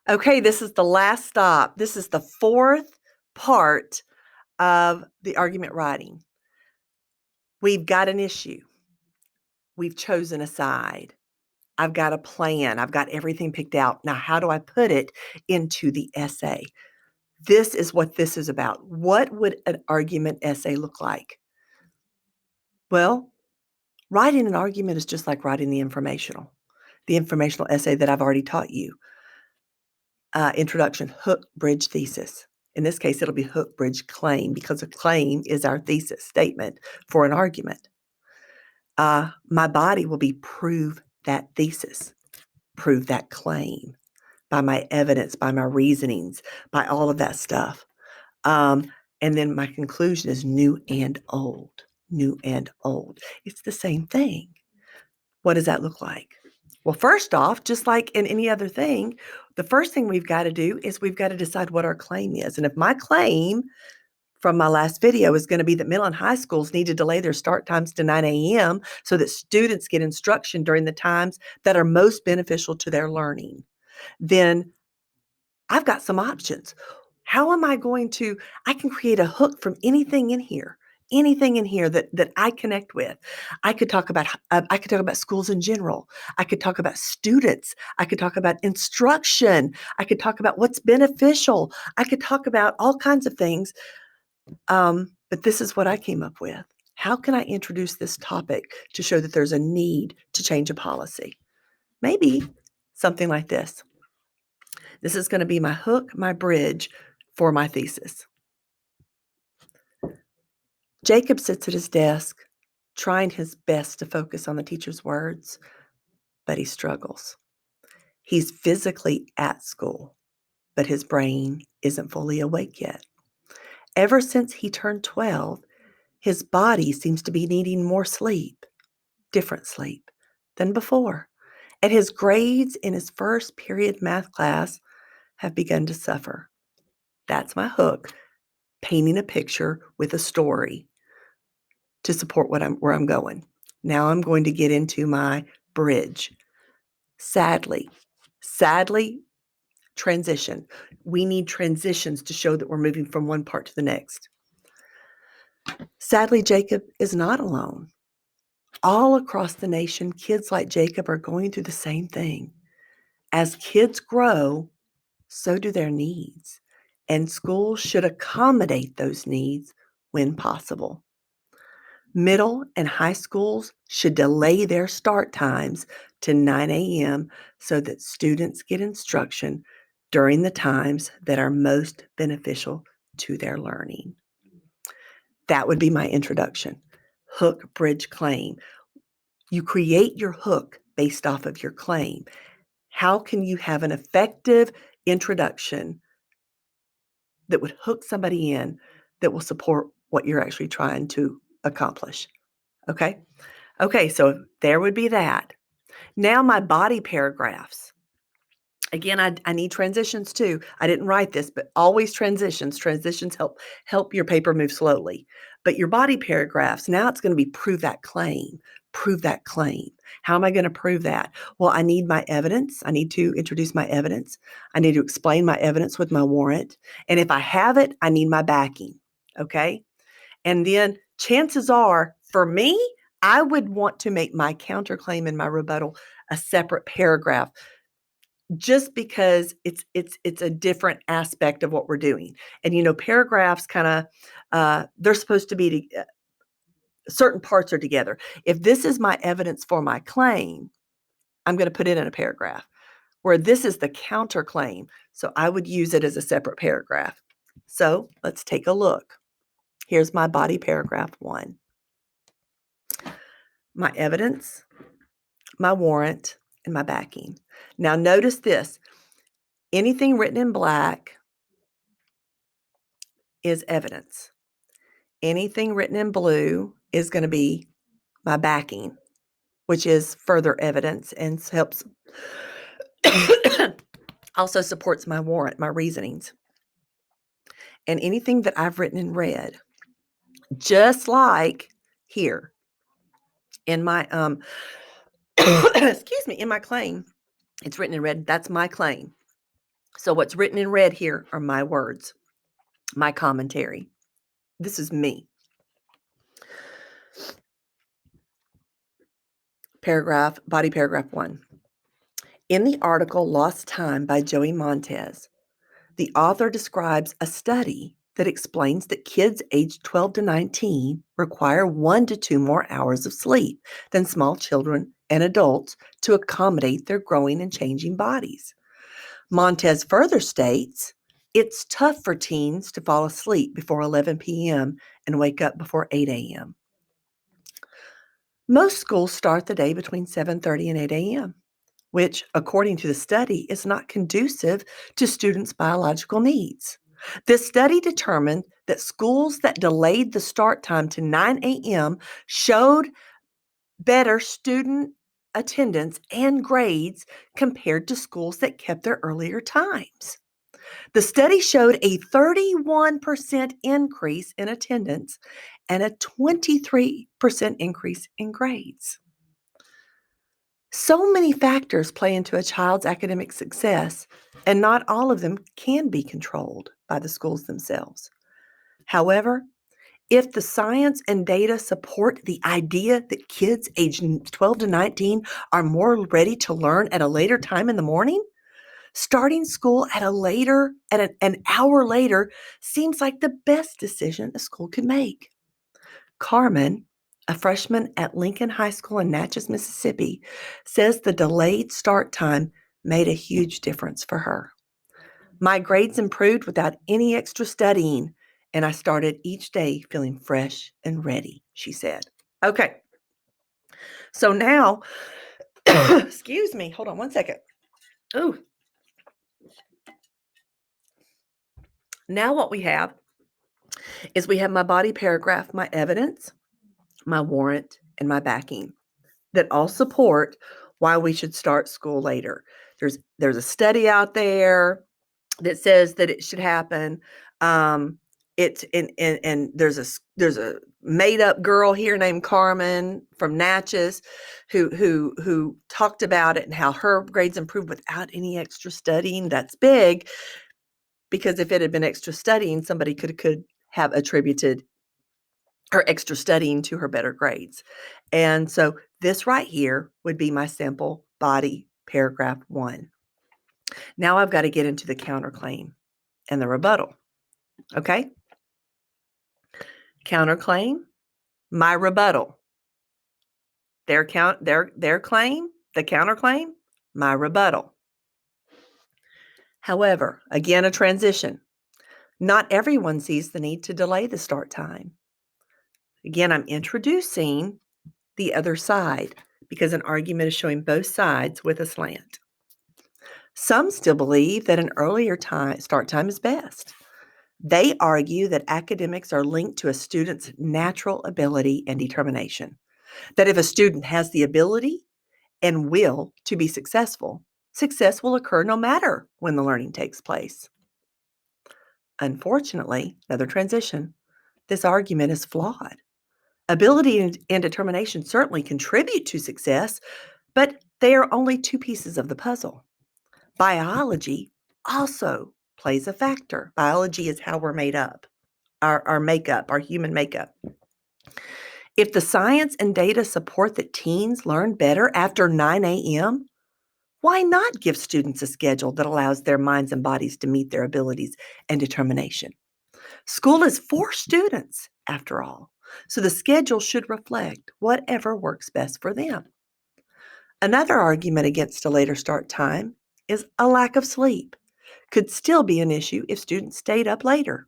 Okay, this is the last stop. This is the fourth part of the argument writing. We've got an issue. We've chosen a side. I've got a plan. I've got everything picked out. Now, how do I put it into the essay? This is what this is about. What would an argument essay look like? Well, writing an argument is just like writing the informational essay that I've already taught you. Introduction, hook, bridge, thesis. In this case, it'll be hook, bridge, claim, because a claim is our thesis statement for an argument. My body will be prove that thesis, prove that claim by my evidence, by my reasonings, by all of that stuff. And then my conclusion is new and old, new and old. It's the same thing. What does that look like? Well, first off, just like in any other thing, the first thing we've got to do is we've got to decide what our claim is. And if my claim from my last video is going to be that middle and high schools need to delay their start times to 9 a.m. so that students get instruction during the times that are most beneficial to their learning, then I've got some options. How am I going to, I can create a hook from anything in here that I connect with. I could talk about schools in general. I could talk about students. I could talk about instruction. I could talk about what's beneficial. I could talk about all kinds of things. But this is what I came up with. How can I introduce this topic to show that there's a need to change a policy? Maybe something like this. This is going to be my hook, my bridge for my thesis. Jacob sits at his desk, trying his best to focus on the teacher's words, but he struggles. He's physically at school, but his brain isn't fully awake yet. Ever since he turned 12, his body seems to be needing more sleep, different sleep, than before. And his grades in his first period math class have begun to suffer. That's my hook, painting a picture with a story to support where I'm going. Now I'm going to get into my bridge. Sadly, transition. We need transitions to show that we're moving from one part to the next. Sadly, Jacob is not alone. All across the nation, kids like Jacob are going through the same thing. As kids grow, so do their needs, and schools should accommodate those needs when possible. Middle and high schools should delay their start times to 9 a.m. so that students get instruction during the times that are most beneficial to their learning. That would be my introduction. Hook, bridge, claim. You create your hook based off of your claim. How can you have an effective introduction that would hook somebody in that will support what you're actually trying to accomplish? Okay, so there would be that. Now my body paragraphs. Again, I need transitions too. I didn't write this, but always transitions. Transitions help your paper move slowly. But your body paragraphs, now it's going to be prove that claim. Prove that claim. How am I going to prove that? Well, I need my evidence. I need to introduce my evidence. I need to explain my evidence with my warrant. And if I have it, I need my backing. Okay? And then chances are, for me, I would want to make my counterclaim and my rebuttal a separate paragraph, just because it's a different aspect of what we're doing. And paragraphs kind of they're supposed to be certain parts are together. If this is my evidence for my claim, I'm going to put it in a paragraph. Where this is the counterclaim, so I would use it as a separate paragraph. So let's take a look. Here's my body paragraph 1. My evidence, my warrant, and my backing. Now notice this. Anything written in black is evidence. Anything written in blue is going to be my backing, which is further evidence and helps also supports my warrant, my reasonings. And anything that I've written in red, just like here in my excuse me, in my claim, it's written in red. That's my claim. So what's written in red here are my words, my commentary. This is me. Body paragraph 1. In the article Lost Time by Joey Montez, the author describes a study that explains that kids aged 12 to 19 require 1 to 2 more hours of sleep than small children and adults to accommodate their growing and changing bodies. Montez further states, it's tough for teens to fall asleep before 11 p.m. and wake up before 8 a.m. Most schools start the day between 7:30 and 8 a.m., which, according to the study, is not conducive to students' biological needs. This study determined that schools that delayed the start time to 9 a.m. showed better student attendance and grades compared to schools that kept their earlier times. The study showed a 31% increase in attendance and a 23% increase in grades. So many factors play into a child's academic success, and not all of them can be controlled by the schools themselves. However, if the science and data support the idea that kids aged 12 to 19 are more ready to learn at a later time in the morning, starting school at an hour later seems like the best decision a school could make. Carmen, a freshman at Lincoln High School in Natchez, Mississippi, says the delayed start time made a huge difference for her. My grades improved without any extra studying, and I started each day feeling fresh and ready, she said. Okay, so now, excuse me, hold on one second. Ooh. Now what we have is we have my body paragraph, my evidence, my warrant, and my backing that all support why we should start school later. There's a study out there that says that it should happen. It's and there's a made up girl here named Carmen from Natchez who talked about it and how her grades improved without any extra studying. That's big, because if it had been extra studying, somebody could have attributed her extra studying to her better grades. And so this right here would be my sample body paragraph 1. Now I've got to get into the counterclaim and the rebuttal. Okay? Counterclaim, my rebuttal. Their claim, the counterclaim, my rebuttal. However, again, a transition. Not everyone sees the need to delay the start time. Again, I'm introducing the other side because an argument is showing both sides with a slant. Some still believe that an earlier start time is best. They argue that academics are linked to a student's natural ability and determination. That if a student has the ability and will to be successful, success will occur no matter when the learning takes place. Unfortunately, another transition, this argument is flawed. Ability and determination certainly contribute to success, but they are only two pieces of the puzzle. Biology also plays a factor. Biology is how we're made up, our makeup, our human makeup. If the science and data support that teens learn better after 9 a.m., why not give students a schedule that allows their minds and bodies to meet their abilities and determination? School is for students, after all, so the schedule should reflect whatever works best for them. Another argument against a later start time is a lack of sleep. Could still be an issue if students stayed up later.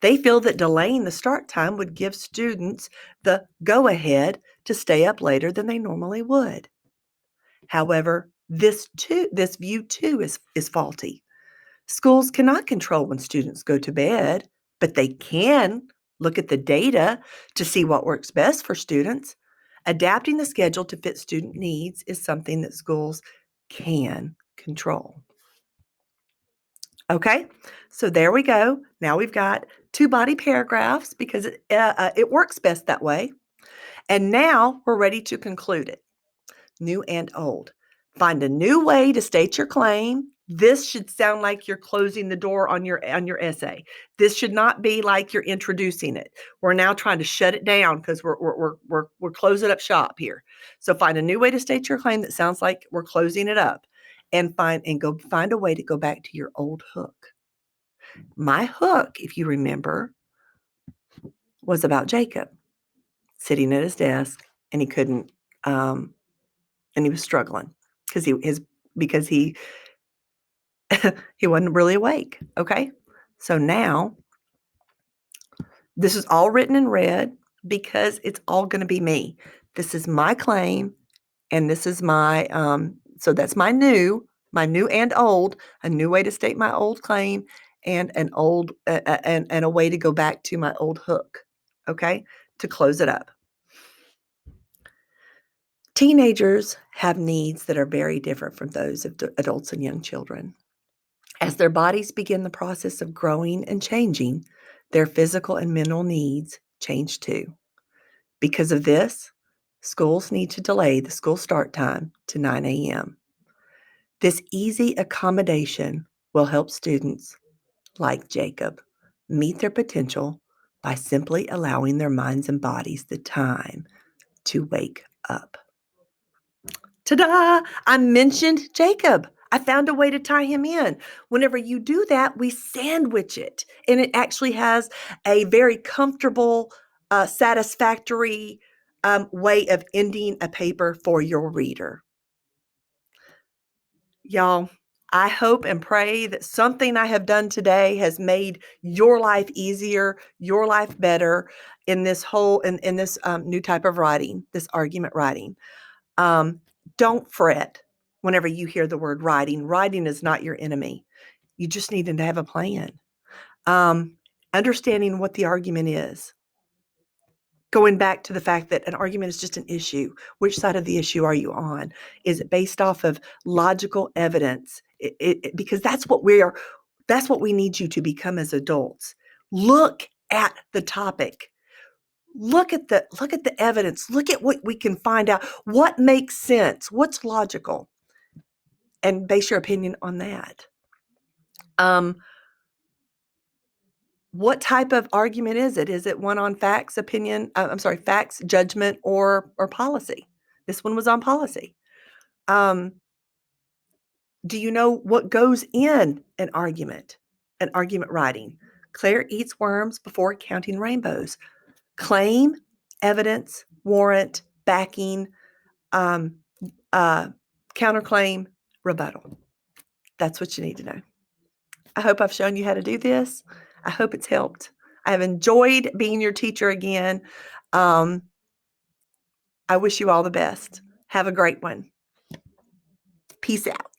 They feel that delaying the start time would give students the go-ahead to stay up later than they normally would. However, this view too is faulty. Schools cannot control when students go to bed, but they can look at the data to see what works best for students. Adapting the schedule to fit student needs is something that schools can control. Okay, so there we go. Now we've got 2 body paragraphs because it works best that way. And now we're ready to conclude it. New and old. Find a new way to state your claim This should sound like you're closing the door on your essay. This should not be like you're introducing it. We're now trying to shut it down because we're closing up shop here. So find a new way to state your claim that sounds like we're closing it up, and find a way to go back to your old hook. My hook, if you remember, was about Jacob sitting at his desk, and he couldn't, and he was struggling because he he wasn't really awake. Okay. So now this is all written in red because it's all going to be me. This is my claim. And this is my, so that's my new and old, a new way to state my old claim, and an old, and a way to go back to my old hook. Okay. To close it up. Teenagers have needs that are very different from those of adults and young children. As their bodies begin the process of growing and changing, their physical and mental needs change too. Because of this, schools need to delay the school start time to 9 a.m. This easy accommodation will help students like Jacob meet their potential by simply allowing their minds and bodies the time to wake up. Ta-da! I mentioned Jacob. I found a way to tie him in. Whenever you do that, we sandwich it, and it actually has a very comfortable, satisfactory way of ending a paper for your reader. Y'all, I hope and pray that something I have done today has made your life easier, your life better in this new type of writing, this argument writing. Don't fret whenever you hear the word writing. Writing is not your enemy. You just need to have a plan. Understanding what the argument is. Going back to the fact that an argument is just an issue. Which side of the issue are you on? Is it based off of logical evidence? Because that's what we need you to become as adults. Look at the topic. Look at the evidence. Look at what we can find out. What makes sense? What's logical? And base your opinion on that. What type of argument is it? Is it one on facts, facts, judgment, or policy? This one was on policy. Do you know what goes in an argument writing? Claire eats worms before counting rainbows. Claim, evidence, warrant, backing, counterclaim, rebuttal. That's what you need to know. I hope I've shown you how to do this. I hope it's helped. I have enjoyed being your teacher again. I wish you all the best. Have a great one. Peace out.